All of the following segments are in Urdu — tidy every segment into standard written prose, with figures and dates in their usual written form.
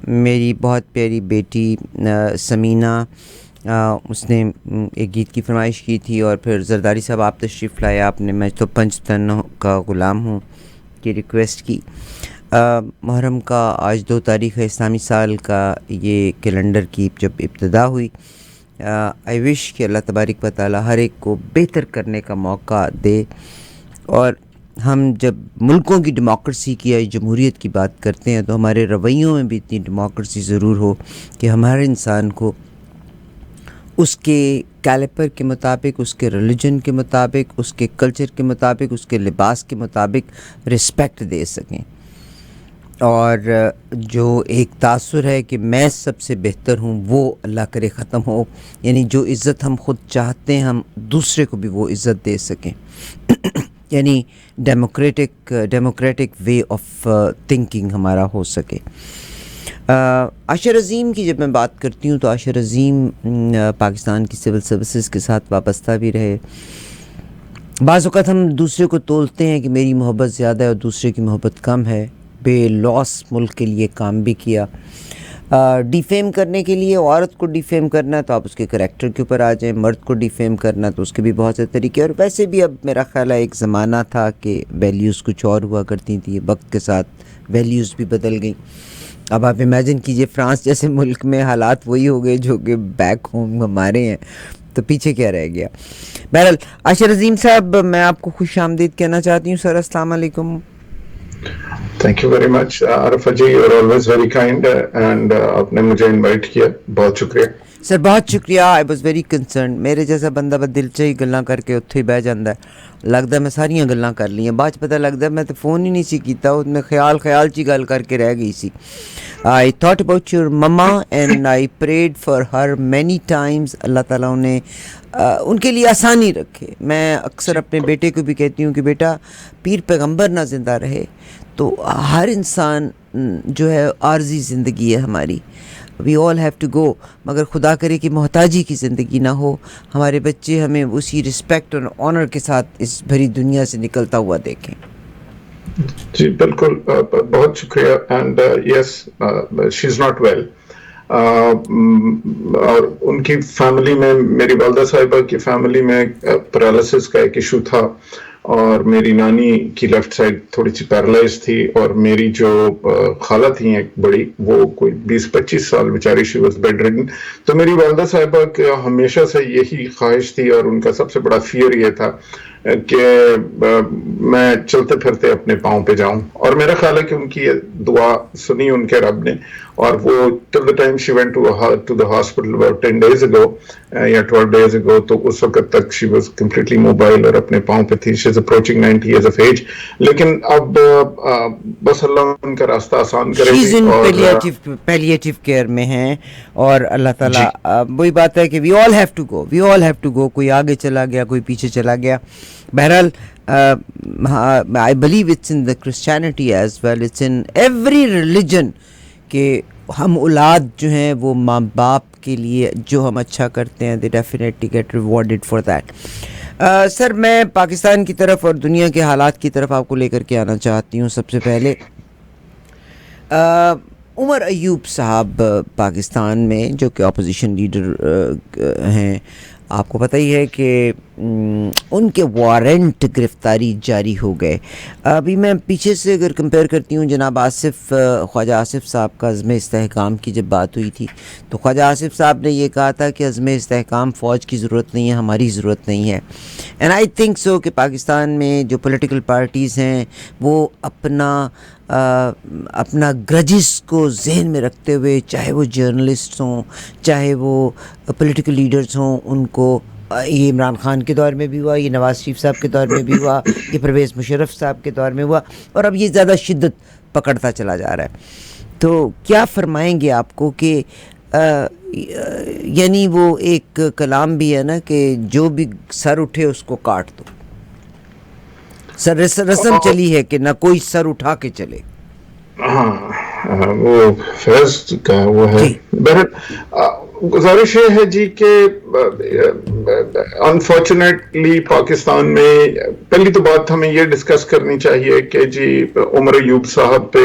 میری بہت پیاری بیٹی سمینہ، اس نے ایک گیت کی فرمائش کی تھی، اور پھر زرداری صاحب آپ تشریف لائے، آپ نے میں تو پنج تنوں کا غلام ہوں کی ریکویسٹ کی۔ محرم کا آج 2 تاریخ اسلامی سال کا یہ کیلنڈر کی جب ابتدا ہوئی، آئی وش کہ اللہ تبارک و تعالی ہر ایک کو بہتر کرنے کا موقع دے، اور ہم جب ملکوں کی ڈیموکریسی کی یا جمہوریت کی بات کرتے ہیں تو ہمارے رویوں میں بھی اتنی ڈیموکریسی ضرور ہو کہ ہم ہر انسان کو اس کے کیلیپر کے مطابق، اس کے ریلیجن کے مطابق، اس کے کلچر کے مطابق، اس کے لباس کے مطابق رسپیکٹ دے سکیں۔ اور جو ایک تاثر ہے کہ میں سب سے بہتر ہوں، وہ اللہ کرے ختم ہو، یعنی جو عزت ہم خود چاہتے ہیں ہم دوسرے کو بھی وہ عزت دے سکیں، یعنی ڈیموکریٹک وے آف تھنکنگ ہمارا ہو سکے۔ عاشر عظیم کی جب میں بات کرتی ہوں تو عاشر عظیم پاکستان کی سول سروسز کے ساتھ وابستہ بھی رہے۔ بعض اوقات ہم دوسرے کو تولتے ہیں کہ میری محبت زیادہ ہے اور دوسرے کی محبت کم ہے، بے لوس ملک کے لیے کام بھی کیا۔ ڈیفیم کرنے کے لیے عورت کو ڈیفیم کرنا ہے تو آپ اس کے کریکٹر کے اوپر آ جائیں، مرد کو ڈیفیم کرنا تو اس کے بھی بہت سے طریقے، اور ویسے بھی اب میرا خیال ہے ایک زمانہ تھا کہ ویلیوز کچھ اور ہوا کرتی تھیں، وقت کے ساتھ ویلیوز بھی بدل گئیں۔ اب آپ امیجن کیجئے فرانس جیسے ملک میں حالات وہی ہو گئے جو کہ بیک ہوم ہمارے ہیں، تو پیچھے کیا رہ گیا۔ بہرحال عاشر عظیم صاحب، میں آپ کو خوش آمدید کہنا چاہتی ہوں سر، السلام علیکم۔ Thank you very much Arfa ji, you are always very kind, and آپ نے مجھے انوائٹ کیا، بہت شکریہ سر، بہت شکریہ۔ آئی واز ویری کنسرنڈ، میرے جیسا بندہ بس دل چاہی گلاں کر کے اتھے ہی بہ جاندہ ہے، لگتا ہے میں ساریاں گلاں کر لی ہیں، بعد پتہ لگتا ہے میں تو فون ہی نہیں سی کیتا، اس میں خیال چی گل کر کے رہ گئی سی۔ I thought about your mama and I prayed for her many times، اللہ تعالیٰ انہیں ان کے لیے آسانی رکھے۔ میں اکثر اپنے بیٹے کو بھی کہتی ہوں کہ بیٹا پیر پیغمبر نہ زندہ رہے تو ہر انسان جو ہے عارضی زندگی ہے ہماری، وی آل ہیو ٹو گو، مگر خدا کرے کہ محتاجی کی زندگی نہ ہو، ہمارے بچے ہمیں اسی رسپیکٹ اور آنر کے ساتھ اس بھری دنیا سے نکلتا ہوا دیکھیں۔ جی بالکل، بہت شکریہ۔ And yes, she is not well, اور ان کی فیملی میں، میری والدہ صاحبہ کی فیملی میں پیرالسس کا ایک ایشو تھا، اور میری نانی کی لیفٹ سائڈ تھوڑی سی پیرالائز تھی، اور میری جو خالہ تھیں ایک بڑی، وہ کوئی 20-25 سال بیچاری شی واز بیڈ ریڈن۔ تو میری والدہ صاحبہ کا ہمیشہ سے یہی خواہش تھی، اور ان کا سب سے بڑا فیئر یہ تھا کہ میں چلتے پھرتے اپنے پاؤں پہ جاؤں، اور میرا خیال ہے کہ ان کی یہ دعا سنی ان کے رب نے، اور وہ till the time she went to the hospital about 10 days ago یا 12 days ago، تو اس وقت تک she was completely mobile اور اپنے پاؤں پہ تھی۔ she is approaching 90 years of age، لیکن اب بس اللہ ان کا راستہ آسان کرے گی، اور پیلیٹیو کیئر میں ہیں، اور اللہ تعالیٰ وہی بات ہے کہ وی آل ہیو ٹو گو، کوئی آگے چلا گیا، کوئی پیچھے چلا گیا۔ بہرحال I believe it's in the Christianity as well, it's in every religion کہ ہم اولاد جو ہیں وہ ماں باپ کے لیے جو ہم اچھا کرتے ہیں they definitely get rewarded for that۔ سر، میں پاکستان کی طرف اور دنیا کے حالات کی طرف آپ کو لے کر کے آنا چاہتی ہوں۔ سب سے پہلے عمر ایوب صاحب پاکستان میں جو کہ اپوزیشن لیڈر ہیں، آپ کو پتہ ہی ہے کہ ان کے وارنٹ گرفتاری جاری ہو گئے۔ ابھی میں پیچھے سے اگر کمپیئر کرتی ہوں، جناب خواجہ آصف صاحب کا عزم استحکام کی جب بات ہوئی تھی تو خواجہ آصف صاحب نے یہ کہا تھا کہ عزم استحکام فوج کی ضرورت نہیں ہے، ہماری ضرورت نہیں ہے۔ اینڈ آئی تھنک سو کہ پاکستان میں جو پولیٹیکل پارٹیز ہیں وہ اپنا گرجز کو ذہن میں رکھتے ہوئے، چاہے وہ جرنلسٹ ہوں، چاہے وہ پولیٹیکل لیڈرز ہوں، ان کو یہ عمران خان کے دور میں بھی ہوا، یہ نواز شریف صاحب کے دور میں بھی ہوا، یہ پرویز مشرف صاحب کے دور میں ہوا، اور اب یہ زیادہ شدت پکڑتا چلا جا رہا ہے۔ تو کیا فرمائیں گے آپ کو کہ یعنی وہ ایک کلام بھی ہے نا کہ جو بھی سر اٹھے اس کو کاٹ دو، رسم چلی ہے کہ نہ کوئی سر اٹھا کے چلے۔ ہاں، وہ فیض کا وہ ہے۔ بہرحال گزارش یہ ہے جی کہ انفارچونیٹلی پاکستان میں پہلی تو بات ہمیں یہ ڈسکس کرنی چاہیے کہ جی عمر ایوب صاحب پہ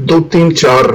2-3-4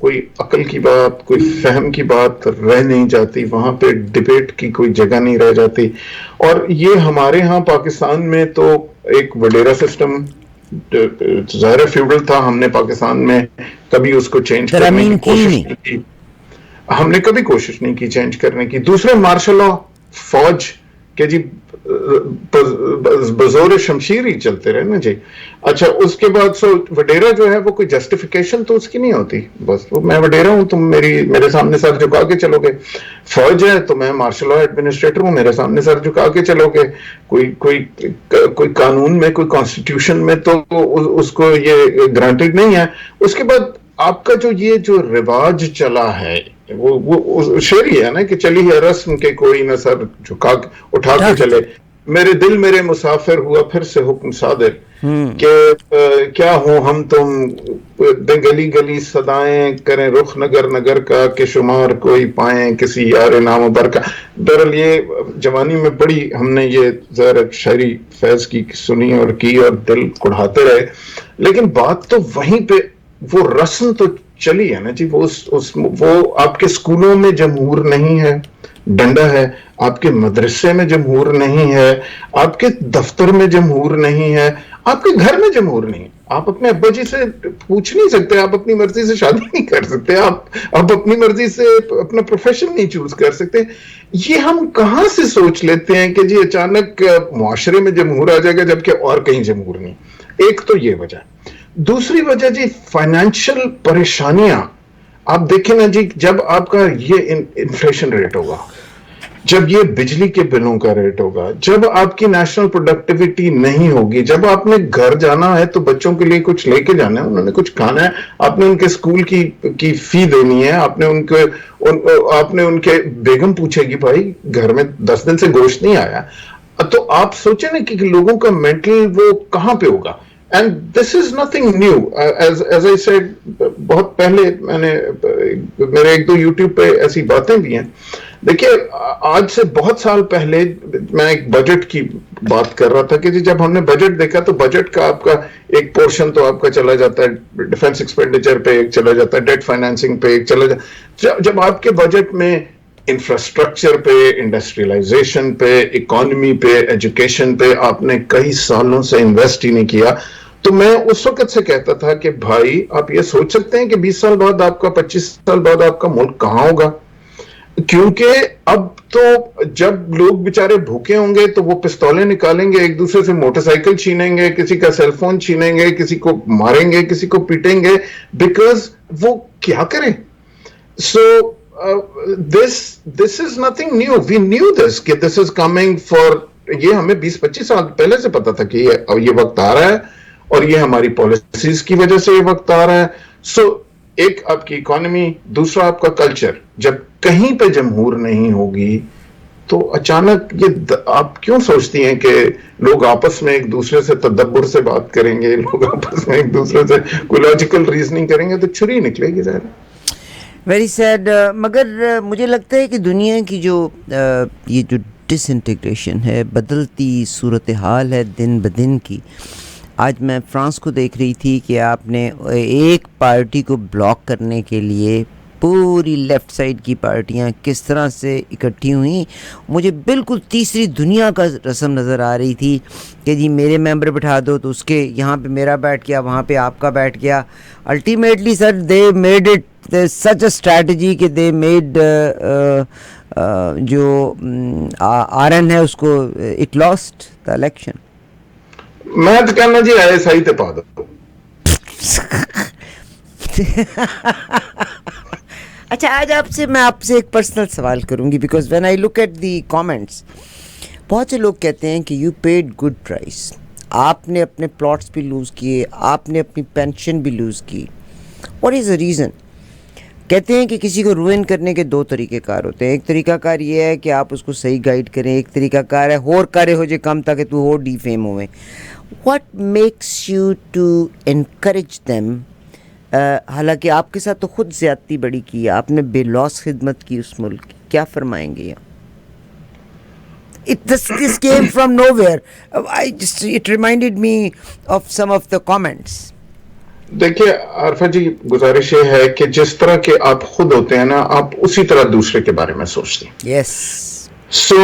کوئی عقل کی بات، کوئی فہم کی بات رہ نہیں جاتی، وہاں پہ ڈبیٹ کی کوئی جگہ نہیں رہ جاتی. اور یہ ہمارے ہاں پاکستان میں تو ایک وڈیرا سسٹم ظاہر فیوڈل تھا. ہم نے پاکستان میں کبھی اس کو چینج کرنے کی کوشش نہیں کی، ہم نے کبھی کوشش نہیں کی چینج کرنے کی. دوسرے مارشل لا، فوج کہ جی بزور شمشیر ہی چلتے رہے نا جی. اچھا اس کے بعد سو وڈیرا جو ہے وہ کوئی جسٹیفیکیشن تو اس کی نہیں ہوتی، بس میں وڈیرا ہوں، تم میرے سامنے سر جھکا کے چلو گے. فوج ہے تو میں مارشل لا ایڈمنسٹریٹر ہوں، میرے سامنے سر جھکا کے چلو گے. کوئی قانون میں، کوئی کانسٹیٹیوشن میں تو اس کو یہ گرانٹیڈ نہیں ہے. اس کے بعد آپ کا جو رواج چلا ہے وہ شعر ہی ہے نا کہ چلی ہے رسم کے کوئی نہ سر اٹھا کے چلے. میرے دل میرے مسافر ہوا پھر سے حکم صادر کہ کیا ہوں ہم تم گلی گلی صدائیں کریں رخ نگر نگر کا کہ شمار کوئی پائیں کسی یار نام بر کا. دراصل یہ جوانی میں بڑی ہم نے یہ ظاہر شاعری فیض کی سنی اور کی اور دل کڑھاتے رہے، لیکن بات تو وہیں پہ وہ رسم تو چلی ہے نا جی. وہ آپ کے اسکولوں میں جمہور نہیں ہے، ڈنڈا ہے. آپ کے مدرسے میں جمہور نہیں ہے، آپ کے دفتر میں جمہور نہیں ہے، آپ کے گھر میں جمہور نہیں. آپ اپنے ابا جی سے پوچھ نہیں سکتے، آپ اپنی مرضی سے شادی نہیں کر سکتے، آپ اپنی مرضی سے اپنا پروفیشن نہیں چوز کر سکتے. یہ ہم کہاں سے سوچ لیتے ہیں کہ جی اچانک معاشرے میں جمہور آ جائے گا جبکہ اور کہیں جمہور نہیں. ایک تو یہ وجہ. دوسری وجہ جی فائنینشل پریشانیاں. آپ دیکھیں نا جی، جب آپ کا یہ انفلیشن ریٹ ہوگا، جب یہ بجلی کے بلوں کا ریٹ ہوگا، جب آپ کی نیشنل پروڈکٹیوٹی نہیں ہوگی، جب آپ نے گھر جانا ہے تو بچوں کے لیے کچھ لے کے جانا ہے، انہوں نے کچھ کھانا ہے، آپ نے ان کے اسکول کی فی دینی ہے، آپ نے ان کے بیگم پوچھے گی بھائی گھر میں 10 دن سے گوشت نہیں آیا. تو آپ سوچیں نا کہ لوگوں کا مینٹل وہ کہاں پہ ہوگا. And this is nothing new. As I said, بہت پہلے میرے ایک دو یوٹیوب پہ ایسی باتیں بھی ہیں. دیکھیے آج سے بہت سال پہلے میں ایک بجٹ کی بات کر رہا تھا کہ جب ہم نے بجٹ دیکھا تو بجٹ کا آپ کا ایک پورشن تو آپ کا چلا جاتا ہے ڈیفنس ایکسپینڈیچر پہ، ایک چلا جاتا ہے ڈیٹ فائنینسنگ پہ، ایک چلا جاتا. جب آپ کے بجٹ میں انفراسٹرکچر پہ، انڈسٹریلائزیشن پہ، اکانومی پہ، ایجوکیشن پہ آپ نے کئی سالوں سے انویسٹ ہی نہیں کیا، تو میں اس وقت سے کہتا تھا کہ بھائی آپ یہ سوچ سکتے ہیں کہ 20 سال بعد آپ کا 25 سال بعد آپ کا ملک کہاں ہوگا. کیونکہ اب تو جب لوگ بیچارے بھوکے ہوں گے تو وہ پستولیں نکالیں گے، ایک دوسرے سے موٹر سائیکل چھینیں گے، کسی کا سیل فون چھینیں گے، کسی کو ماریں گے، کسی کو پیٹیں گے، بیکاز وہ کیا کریں. سو this is nothing new. We knew this کہ this is coming for. یہ ہمیں 20-25 سال پہلے سے پتا تھا کہ یہ وقت آ رہا ہے اور یہ ہماری پالیسیز کی وجہ سے یہ وقت آ رہا ہے. سو ایک آپ کی اکانومی، دوسرا آپ کا کلچر. جب کہیں پہ جمہور نہیں ہوگی تو اچانک یہ آپ کیوں سوچتی ہیں کہ لوگ آپس میں ایک دوسرے سے تدبر سے بات کریں گے، لوگ آپس میں ایک دوسرے سے کوئی لاجیکل ریزننگ کریں گے تو چھری نکلے گی ظاہر. Very sad. مگر مجھے لگتا ہے کہ دنیا کی یہ جو ڈس انٹیگریشن ہے، بدلتی صورتحال ہے دن بدن کی. آج میں فرانس کو دیکھ رہی تھی کہ آپ نے ایک پارٹی کو بلاک کرنے کے لیے پوری لیفٹ سائڈ کی پارٹیاں کس طرح سے اکٹھی ہوئیں. مجھے بالکل تیسری دنیا کا رسم نظر آ رہی تھی کہ جی میرے ممبر بٹھا دو تو اس کے یہاں پہ میرا بیٹھ گیا، وہاں پہ آپ کا بیٹھ گیا. Ultimately sir they made it such a strategy کہ دے میڈ جو آر این ہے اس کو اٹ لاسٹ دا الیکشن. میں تو کہنا جی آئے صحیح تے پا دو. اچھا آج میں آپ سے ایک پرسنل سوال کروں گی، because when I look at the comments بہت سے لوگ کہتے ہیں کہ یو پیڈ گڈ پرائس. آپ نے اپنے پلاٹس بھی لوز کیے، آپ نے اپنی پینشن بھی لوز کی. What is the reason? کہتے ہیں کہ کسی کو روئن کرنے کے 2 طریقہ کار ہوتے ہیں. ایک طریقہ کار یہ ہے کہ آپ اس کو صحیح گائیڈ کریں، ایک طریقہ کار ہے ہور کرے ہو جے کم تاکہ تو ہو ڈی فیم ہوئے. What makes you to encourage them? حالانکہ آپ کے ساتھ تو خود زیادتی بڑی کی ہے، آپ نے بے لوس خدمت کی اس ملک کی. کیا فرمائیں گے؟ This came from nowhere. It reminded me of some of the comments. دیکھیے عارفہ جی، گزارش یہ ہے کہ جس طرح کے آپ خود ہوتے ہیں نا، آپ اسی طرح دوسرے کے بارے میں سوچتے ہیں. یس. سو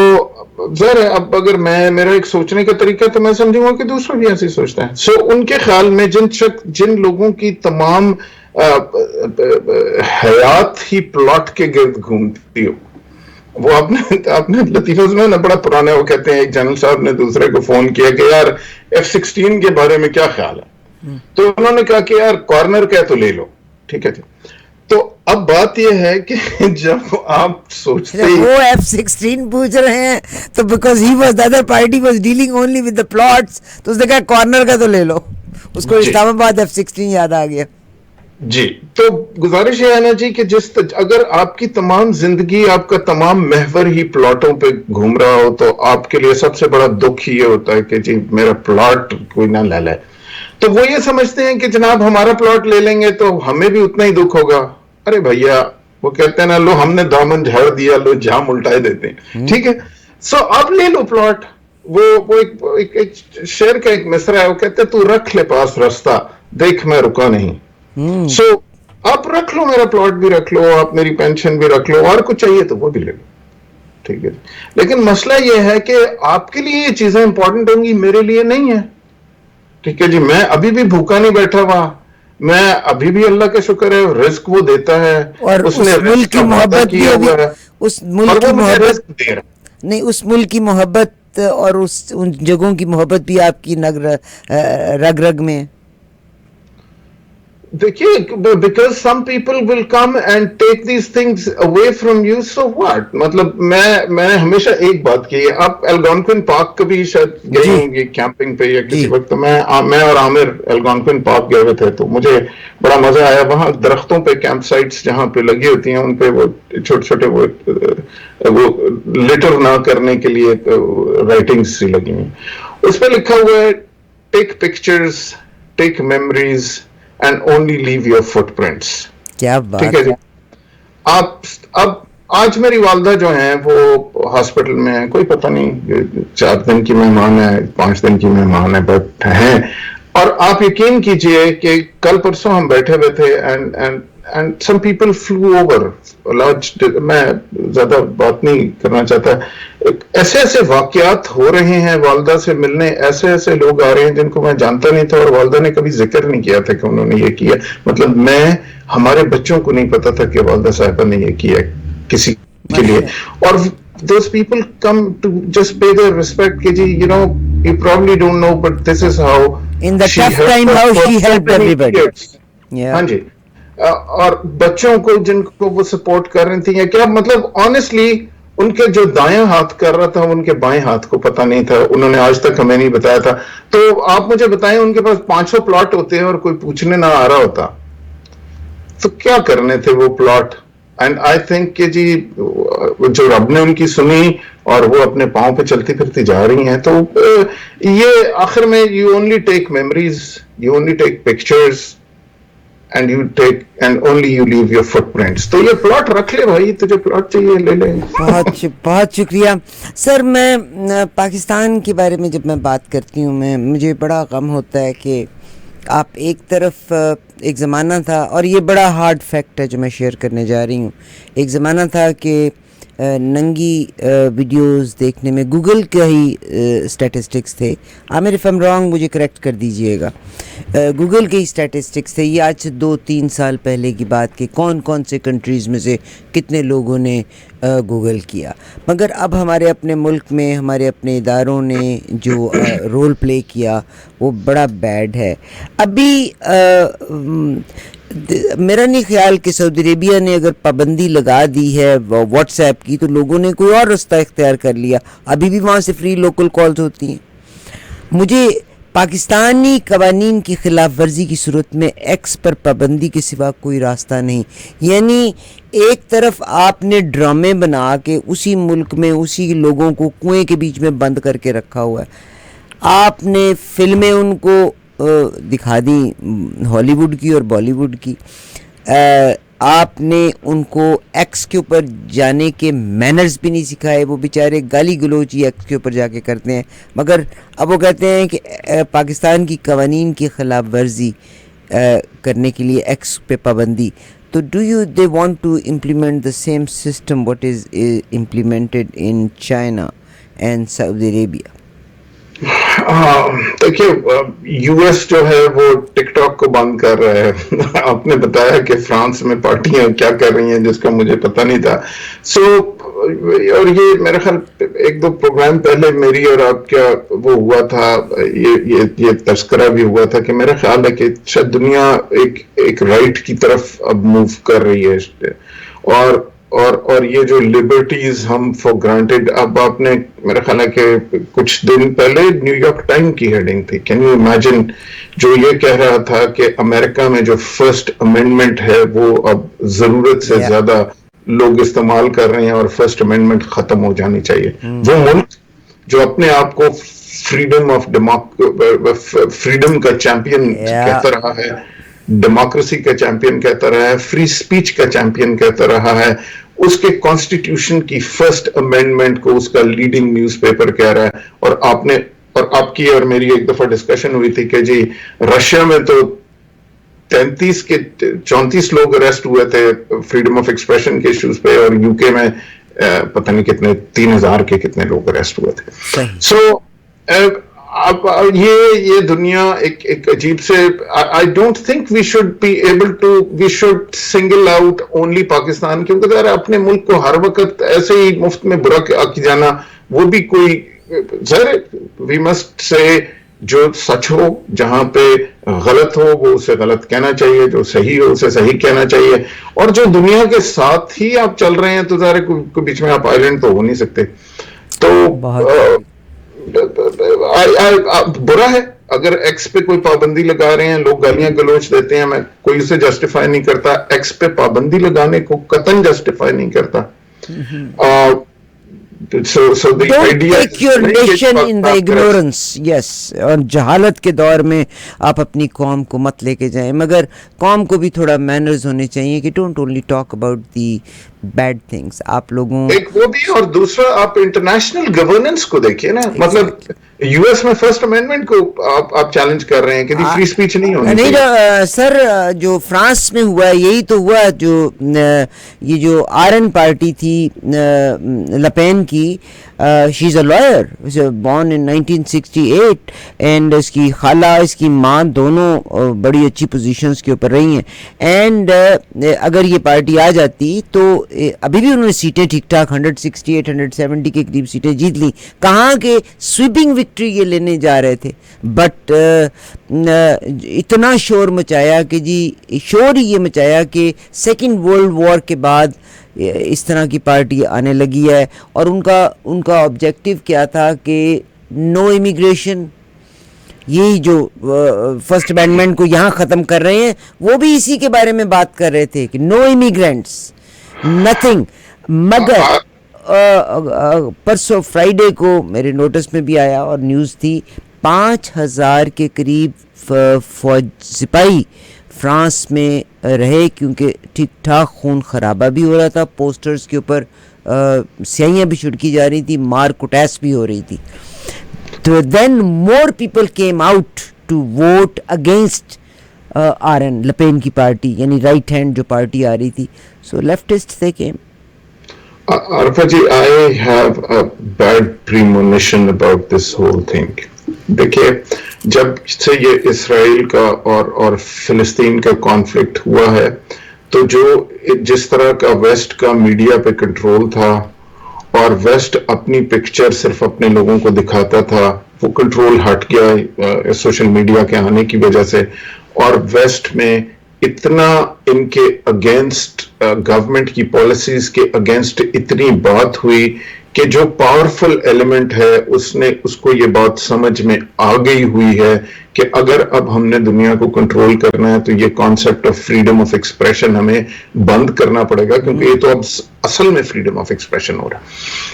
ظاہر ہے، اب اگر میرا ایک سوچنے کا طریقہ تو میں سمجھوں گا کہ دوسرا بھی ایسے سوچتا ہے. سو ان کے خیال میں جن لوگوں کی تمام حیات ہی پلاٹ کے گرد گھومتی ہو، وہ آپ نے لطیفہ سنا نا، بڑا پرانا، وہ کہتے ہیں ایک جنرل صاحب نے دوسرے کو فون کیا کہ یار F-16 کے بارے میں کیا خیال ہے، تو انہوں نے کہا کہ یار کارنر کا تو لے لو. ٹھیک ہے جی. تو اب بات یہ ہے کہ جب آپ سوچتے وہ F-16 پوچھ رہے ہیں تو because he was the other party was dealing only with the plots، تو اس نے کہا کارنر کا تو لے لو. اس کو اسلام آباد F-16 یاد آ گیا. جی. تو گزارش یہ ہے نا جی کہ اگر آپ کی تمام زندگی، آپ کا تمام محور ہی پلاٹوں پہ گھوم رہا ہو، تو آپ کے لیے سب سے بڑا دکھ یہ ہوتا ہے کہ جی میرا پلاٹ کوئی نہ لے لے. تو وہ یہ سمجھتے ہیں کہ جناب ہمارا پلاٹ لے لیں گے تو ہمیں بھی اتنا ہی دکھ ہوگا. ارے بھیا، وہ کہتے ہیں نا، لو ہم نے دامن جھاڑ دیا، لو جام الٹائے دیتے ہیں. ٹھیک ہے. سو آپ لے لو پلاٹ. وہ ایک شعر کا ایک مصرع ہے، وہ کہتے ہیں تو رکھ لے پاس رستہ، دیکھ میں رکا نہیں. سو آپ رکھ لو، میرا پلاٹ بھی رکھ لو، آپ میری پینشن بھی رکھ لو، اور کچھ چاہیے تو وہ بھی لے لو. ٹھیک ہے. لیکن مسئلہ یہ ہے کہ آپ کے لیے یہ چیزیں امپورٹنٹ ہوں گی، میرے لیے نہیں ہے. ٹھیک ہے جی. میں ابھی بھی بھوکا نہیں بیٹھا ہوا، میں ابھی بھی اللہ کا شکر ہے، رزق وہ دیتا ہے، اور اس اس نے ملک کی محبت بھی ابھی، اس ملک کی محبت نہیں، اس ملک کی محبت اور ان جگہوں کی محبت بھی آپ کی رگ رگ میں. دیکھیے، because some people will come and take these things away from you, so what. مطلب میں ہمیشہ ایک بات کی ہے، آپ الگونکوین پارک کبھی شاید گئے ہوں گے کیمپنگ پہ یا کسی وقت. میں اور عامر الگونکوین پارک گئے ہوئے تھے، تو مجھے بڑا مزہ آیا. وہاں درختوں پہ کیمپ سائٹس جہاں پہ لگی ہوتی ہیں، ان پہ وہ چھوٹے چھوٹے وہ لٹر نہ کرنے کے لیے رائٹنگز سی لگی ہوئی. اس پہ لکھا ہوا ہے take pictures, take memories and only leave your footprints. کیا بات. ٹھیک ہے جی. اب آج میری والدہ جو ہیں وہ ہاسپٹل میں ہیں، کوئی پتہ نہیں 4 دن کی مہمان ہے، 5 دن کی مہمان ہے، بٹ ہیں. اور آپ یقین کیجئے کہ کل پرسوں ہم بیٹھے ہوئے تھے and some people flew over. میں زیادہ بات نہیں کرنا چاہتا. ایسے ایسے واقعات ہو رہے ہیں، والدہ سے ملنے ایسے لوگ آ رہے ہیں جن کو میں جانتا نہیں تھا، اور والدہ نے کبھی ذکر نہیں کیا تھا کہ انہوں نے یہ کیا. مطلب ہمارے بچوں کو نہیں پتا تھا کہ والدہ صاحبہ نے یہ کیا کسی کے لیے. اور those people come to just pay their respect کہ جی you probably don't know but this is how in the tough time how she helped everybody. ہاں جی. اور بچوں کو جن کو وہ سپورٹ کر رہی تھی، یا کیا مطلب آنیسٹلی ان کے جو دائیں ہاتھ کر رہا تھا ان کے بائیں ہاتھ کو پتہ نہیں تھا. انہوں نے آج تک ہمیں نہیں بتایا تھا. تو آپ مجھے بتائیں، ان کے پاس 500 پلاٹ ہوتے ہیں اور کوئی پوچھنے نہ آ رہا ہوتا تو کیا کرنے تھے وہ پلاٹ. اینڈ آئی تھنک کہ جی جو رب نے ان کی سنی اور وہ اپنے پاؤں پہ چلتی پھرتی جا رہی ہیں، تو یہ آخر میں you only take memories, you only take pictures and you take and only you leave your footprints. تو یہ پلاٹ رکھ لے بھائی، تجھے پلاٹ چاہیے لے لے. بہت شکریہ سر. میں پاکستان کے بارے میں جب میں بات کرتی ہوں، مجھے بڑا غم ہوتا ہے کہ آپ ایک طرف ایک زمانہ تھا، اور یہ بڑا ہارڈ فیکٹ ہے جو میں شیئر کرنے جا رہی ہوں. ایک زمانہ تھا کہ ننگی ویڈیوز دیکھنے میں گوگل کے ہی اسٹیٹسٹکس تھے. عامر اف ایم رانگ مجھے کریکٹ کر دیجئے گا. گوگل کے ہی اسٹیٹسٹکس تھے. یہ آج سے 2-3 سال پہلے کی بات کہ کون سے کنٹریز میں سے کتنے لوگوں نے گوگل کیا. مگر اب ہمارے اپنے ملک میں ہمارے اپنے اداروں نے جو رول پلے کیا وہ بڑا بیڈ ہے. ابھی میرا نہیں خیال کہ سعودی عربیہ نے اگر پابندی لگا دی ہے واٹس ایپ کی تو لوگوں نے کوئی اور رستہ اختیار کر لیا. ابھی بھی وہاں سے فری لوکل کالز ہوتی ہیں. مجھے پاکستانی قوانین کی خلاف ورزی کی صورت میں ایکس پر پابندی کے سوا کوئی راستہ نہیں. یعنی ایک طرف آپ نے ڈرامے بنا کے اسی ملک میں اسی لوگوں کو کنویں کے بیچ میں بند کر کے رکھا ہوا ہے. آپ نے فلمیں ان کو دکھا دیں ہالی ووڈ کی اور بالی ووڈ کی. آپ نے ان کو ایکس کے اوپر جانے کے مینرز بھی نہیں سکھائے. وہ بیچارے گالی گلوچ ایکس کے اوپر جا کے کرتے ہیں، مگر اب وہ کہتے ہیں کہ پاکستان کی قوانین کی خلاف ورزی کرنے کے لیے ایکس پہ پابندی. تو do you they want to implement the same system what is implemented in China and Saudi Arabia? دیکھیے یو ایس جو ہے وہ ٹک ٹاک کو بند کر رہا ہے. آپ نے بتایا کہ فرانس میں پارٹیاں کیا کر رہی ہیں جس کا مجھے پتہ نہیں تھا. سو اور یہ میرے خیال ایک دو پروگرام پہلے میری اور آپ کا وہ ہوا تھا, یہ تذکرہ بھی ہوا تھا کہ میرا خیال ہے کہ شاید دنیا ایک رائٹ کی طرف اب موو کر رہی ہے, اور یہ جو لبرٹیز ہم فار گرانٹیڈ, اب آپ نے میرا خیال ہے کہ کچھ دن پہلے نیو یارک ٹائم کی ہیڈنگ تھی, کین یو امیجن, جو یہ کہہ رہا تھا کہ امریکہ میں جو فرسٹ امینڈمنٹ ہے وہ اب ضرورت سے زیادہ لوگ استعمال کر رہے ہیں اور فرسٹ امینڈمنٹ ختم ہو جانی چاہیے. وہ ملک جو اپنے آپ کو فریڈم کا چیمپئن کہتا رہا ہے, ڈیموکریسی کا چیمپئن کہتا رہا ہے, فری سپیچ کا چیمپئن کہتا رہا ہے, اس کے کانسٹیٹیوشن کی فرسٹ امینڈمنٹ کو اس کا لیڈنگ نیوز پیپر کہہ رہا ہے. اور آپ کی اور میری ایک دفعہ ڈسکشن ہوئی تھی کہ جی رشیا میں تو 34 لوگ اریسٹ ہوئے تھے فریڈم آف ایکسپریشن کے ایشوز پہ, اور یو کے میں پتہ نہیں کتنے 3000 کے کتنے لوگ اریسٹ ہوئے تھے. سو اب یہ دنیا ایک عجیب سے, I don't think we should be able to, we should single out only Pakistan, کیونکہ ذرا اپنے ملک کو ہر وقت ایسے ہی مفت میں برا کی جانا وہ بھی کوئی ذرا, وی مسٹ سے جو سچ ہو, جہاں پہ غلط ہو وہ اسے غلط کہنا چاہیے, جو صحیح ہو اسے صحیح کہنا چاہیے, اور جو دنیا کے ساتھ ہی آپ چل رہے ہیں تو ذرا کوئی بیچ میں آپ آئیلینڈ تو ہو نہیں سکتے. تو برا ہے اگر ایکس پہ کوئی پابندی لگا رہے ہیں, لوگ گالیاں گلوچ دیتے ہیں, میں کوئی اسے جسٹیفائی نہیں کرتا, ایکس پہ پابندی لگانے کو قطعاً جسٹیفائی نہیں کرتا. Don't take your nation in the ignorance. Yes, اور جہالت کے دور میں آپ اپنی قوم کو مت لے کے جائیں, مگر قوم کو بھی تھوڑا مینرز ہونے چاہیے کہ don't only talk about the bad things. آپ لوگوں ایک وہ بھی, اور دوسرا آپ انٹرنیشنل گورننس کو دیکھیے نا, مطلب یو ایس میں فرسٹ امینڈمنٹ کو آپ چیلنج کر رہے ہیں کہ فری اسپیچ نہیں ہونی چاہیے. نہیں سر, جو فرانس میں ہوا یہی تو ہوا, جو یہ جو آرن پارٹی تھی لپین کی, شی از اے لائر بورن ان 1968, اینڈ اس کی خالہ اس کی ماں دونوں بڑی اچھی پوزیشنز کے اوپر رہی ہیں, اینڈ اگر یہ پارٹی آ جاتی تو ابھی بھی انہوں نے سیٹیں ٹھیک ٹھاک 168 170 کے قریب سیٹیں جیت لی. کہاں کہ سویپنگ وکٹری یہ لینے جا رہے تھے, بٹ اتنا شور مچایا کہ جی شور ہی یہ مچایا کہ سیکنڈ ورلڈ وار کے بعد اس طرح کی پارٹی آنے لگی ہے, اور ان کا آبجیکٹو کیا تھا کہ نو امیگریشن. یہی جو فرسٹ امینڈمنٹ کو یہاں ختم کر رہے ہیں وہ بھی اسی کے بارے میں بات کر رہے تھے کہ نو امیگرینٹس نتھنگ. مگر پرسوں فرائیڈے کو میرے نوٹس میں بھی آیا اور نیوز تھی, 5000 کے قریب فوج سپاہی فرانس میں رہے, کیونکہ ٹھیک ٹھاک خون خرابہ بھی ہو رہا تھا, پوسٹرز کے اوپر سیاہیاں بھی چھڑکی جا رہی تھی, مار کٹیس بھی ہو رہی تھی. تو then more people came out to vote against Marine Le Pen کی پارٹی, یعنی رائٹ ہینڈ جو پارٹی آ رہی تھی. So leftist they came. Arfa ji, I have a bad premonition about this whole thing. دیکھیے جب سے یہ اسرائیل کا اور فلسطین کا کانفلکٹ ہوا ہے, تو جو جس طرح کا ویسٹ کا میڈیا پہ کنٹرول تھا, اور ویسٹ اپنی پکچر صرف اپنے لوگوں کو دکھاتا تھا, وہ کنٹرول ہٹ گیا سوشل میڈیا کے آنے کی وجہ سے. اور ویسٹ میں اتنا ان کے اگینسٹ گورنمنٹ کی پالیسیز کے اگینسٹ اتنی بات ہوئی کہ جو پاورفل ایلیمنٹ ہے اس کو یہ بات سمجھ میں آ گئی ہوئی ہے کہ اگر اب ہم نے دنیا کو کنٹرول کرنا ہے تو یہ concept of freedom of expression ہمیں بند کرنا پڑے گا, کیونکہ یہ تو اب اصل میں فریڈم آف ایکسپریشن ہو رہا ہے.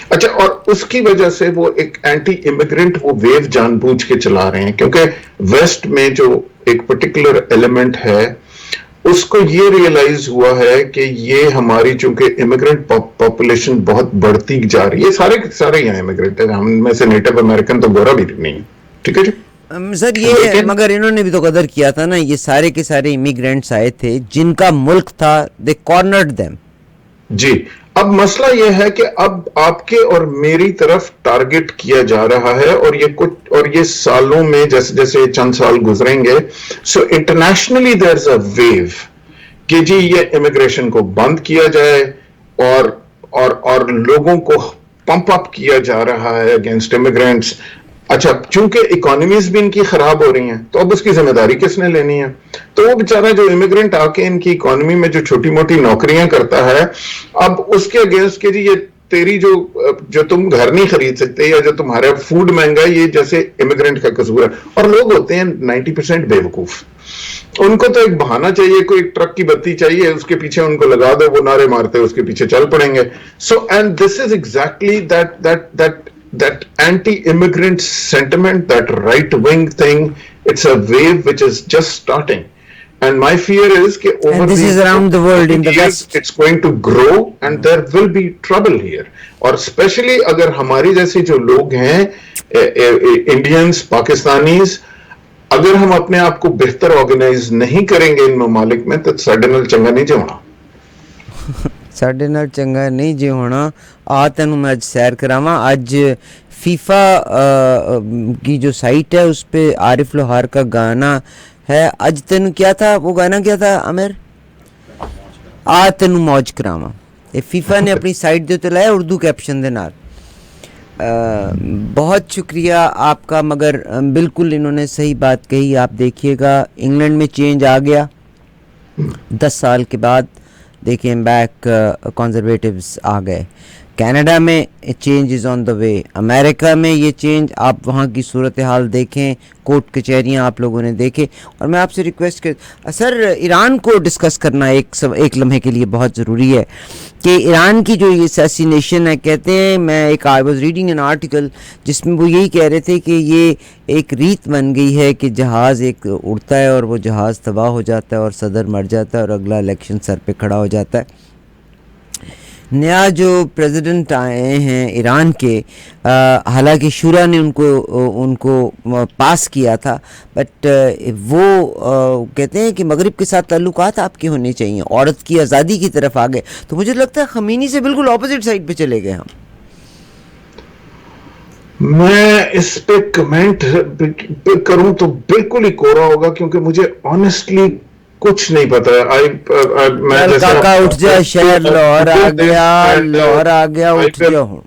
اچھا, اور اس کی وجہ سے وہ ایک اینٹی امیگرنٹ وہ ویو جان بوجھ کے چلا رہے ہیں, کیونکہ ویسٹ میں جو ایک پرٹیکولر ایلیمنٹ ہے اس کو یہ ریئلائز ہوا ہے کہ یہ ہماری چونکہ امیگرنٹ پاپولیشن بہت بڑھتی جا رہی ہے, سارے یہاں امیگرنٹ ہیں, ہم میں سے نیٹو امریکن تو گورا بھی نہیں ہے, ٹھیک ہے جی, سر یہ مگر انہوں نے بھی تو قدر کیا تھا نا, یہ سارے کے سارے امیگرینٹس آئے تھے جن کا ملک تھا, دے کارنرڈ دیم. جی, اب مسئلہ یہ ہے کہ اب آپ کے اور میری طرف ٹارگٹ کیا جا رہا ہے, اور یہ سالوں میں جیسے جیسے چند سال گزریں گے, سو internationally there is a view کہ جی یہ امیگریشن کو بند کیا جائے, اور لوگوں کو پمپ اپ کیا جا رہا ہے اگینسٹ امیگرینٹس. اچھا, چونکہ اکانومیز بھی ان کی خراب ہو رہی ہیں تو اب اس کی ذمہ داری کس نے لینی ہے؟ تو وہ بیچارہ جو امیگرینٹ آ کے ان کی اکانومی میں جو چھوٹی موٹی نوکریاں کرتا ہے, اب اس کے اگینسٹ کہ جی یہ تیری جو تم گھر نہیں خرید سکتے یا جو تمہارا فوڈ مہنگا ہے, یہ جیسے امیگرینٹ کا قصور ہے. اور لوگ ہوتے ہیں 90% بے وقوف, ان کو تو ایک بہانہ چاہیے, کوئی ٹرک کی بتی چاہیے, اس کے پیچھے ان کو لگا دو, وہ نعرے مارتے اس کے پیچھے چل پڑیں گے. So and this is exactly that anti-immigrant sentiment, that right-wing thing, it's a wave which is just starting. And my fear is that over this is around the world in the years, West. it's going to grow and there will be trouble here. اور especially اگر ہماری جیسے جو لوگ ہیں, انڈینز, پاکستانیز, اگر ہم اپنے آپ کو بہتر آرگنائز نہیں کریں گے ان ممالک میں تو ساڈے نال چنگا نہیں جی ہونا. ساڈے نال چنگا نہیں جی ہونا. تینوں میں اج سیر کراواں. اج فیفا کی جو سائٹ ہے اس پہ عارف لوہار کا گانا ہے. اج تینوں کیا تھا, وہ گانا کیا تھا عامر؟ تینوں موج کراواں. یہ فیفا نے اپنی سائٹ دے تے لایا اردو کیپشن دے نال. بہت شکریہ آپ کا, مگر بالکل انہوں نے صحیح بات کہی. آپ دیکھیے گا انگلینڈ میں چینج آ گیا 10 سال کے بعد, دیکھیں بیک کنزرویٹیوز آ گئے. کینیڈا میں چینج از آن دا وے, امریکہ میں یہ چینج, آپ وہاں کی صورتحال دیکھیں, کورٹ کچہریاں آپ لوگوں نے دیکھے. اور میں آپ سے ریکویسٹ سر ایران کو ڈسکس کرنا ایک لمحے کے لیے بہت ضروری ہے کہ ایران کی جو یہ اسیسینیشن ہے, کہتے ہیں, میں I was reading an article جس میں وہ یہی کہہ رہے تھے کہ یہ ایک ریت بن گئی ہے کہ جہاز ایک اڑتا ہے اور وہ جہاز تباہ ہو جاتا ہے اور صدر مر جاتا ہے اور اگلا الیکشن سر پہ کھڑا ہو جاتا ہے. نیا جو پریزیڈنٹ آئے ہیں ایران کے, حالانکہ شورا نے ان کو پاس کیا تھا, بٹ وہ کہتے ہیں کہ مغرب کے ساتھ تعلقات آپ کے ہونے چاہیے, عورت کی آزادی کی طرف آ گئے. تو مجھے لگتا ہے خمینی سے بالکل اپوزٹ سائڈ پہ چلے گئے ہم. میں اس پہ کمنٹ کروں تو بالکل ہی کوڑا ہوگا, کیونکہ مجھے آنیسٹلی کچھ نہیں پتا ہے. کاکا اٹھ جا, شہر لاہور آ گیا, لاہور آ گیا, اٹھ جاؤ.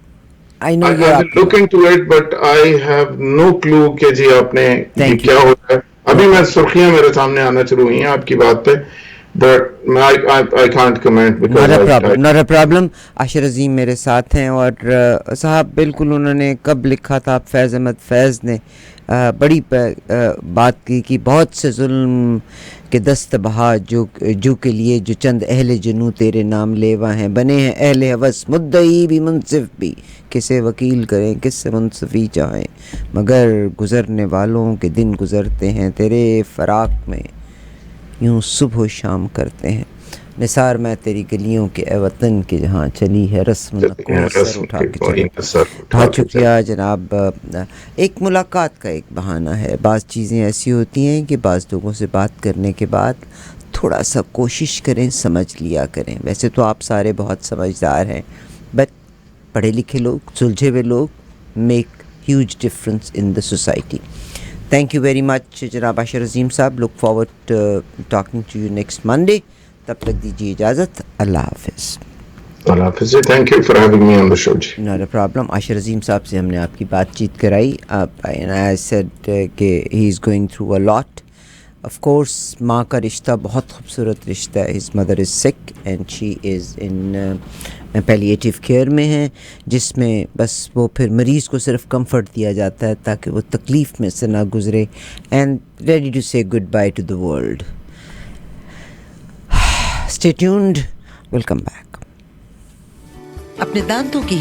I know you're looking to it, but I have no clue کہ جی آپ نے کیا ہو رہا ہے. ابھی میں سرخیاں میرے سامنے آنا شروع ہوئی ہیں آپ کی بات پہ, but I can't comment because not a problem. عاشر عظیم میرے ساتھ ہیں, اور صاحب بالکل انہوں نے کب لکھا تھا, فیض احمد فیض نے بڑی بات کی کہ بہت سے ظلم کے دست بہا جو کے لیے جو چند اہل جنوں تیرے نام لیوا ہیں, بنے ہیں اہل ہوس مدعی بھی منصف بھی, کسے وکیل کریں کس سے منصفی چاہیں, مگر گزرنے والوں کے دن گزرتے ہیں تیرے فراق میں, یوں صبح و شام کرتے ہیں. نثار میں تیری گلیوں کے اے وطن کے جہاں چلی ہے رسم نکو سر اٹھا کے چلی. بہت شکریہ جناب. ایک ملاقات کا ایک بہانہ ہے. بعض چیزیں ایسی ہوتی ہیں کہ بعض لوگوں سے بات کرنے کے بعد تھوڑا سا کوشش کریں, سمجھ لیا کریں. ویسے تو آپ سارے بہت سمجھدار ہیں, بٹ پڑھے لکھے لوگ, سلجھے ہوئے لوگ make huge difference in the society. Thank you very much جناب Ashir Azeem sahab. Look forward talking to you next Monday. تب تک دیجیے اجازت. اللہ حافظ. اللہ حافظ. Thank you for having me on the show. Not a problem. Ashir Azeem sahab سے ہم نے آپ کی بات چیت کرائی. آئی سیڈ کہ he is going through a lot. Of course ماں کا رشتہ بہت خوبصورت رشتہ ہے. ہز مدر از سک and she is in پیلیٹیو care میں ہیں, جس میں بس وہ پھر مریض کو صرف کمفرٹ دیا جاتا ہے تاکہ وہ تکلیف میں سے نہ گزرے, and ready to say good bye to the world. Stay tuned. We'll come back. اپنے دانتوں کی